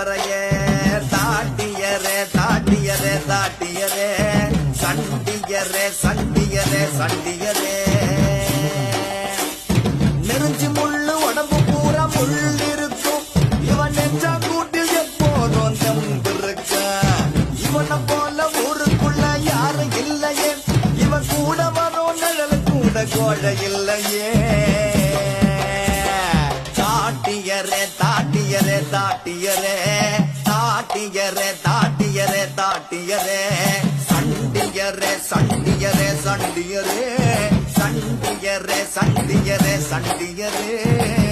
பரம்பரையே தாட்டியரே தாட்டியரே தாட்டியரே சண்டியரே சண்டியரே சண்டியரே நெருஞ்சி முள்ளு உடம்பு பூரா முள் இருக்கும் இவன் நெஞ்சா கூட்டில் எப்போதும் தம்பிருக்க இவனை போல ஊருக்குள்ள யாரும் இல்லையே இவன் கூட வரும் நிழல் கூட கோழை இல்லையே தாட்டியரே தாட்டியரே தாட்டியரே தாட்டியரே தாட்டியரே தாட்டியரே சண்டியரே சண்டியரே சண்டியரே சண்டியரே சண்டியரே சண்டியரே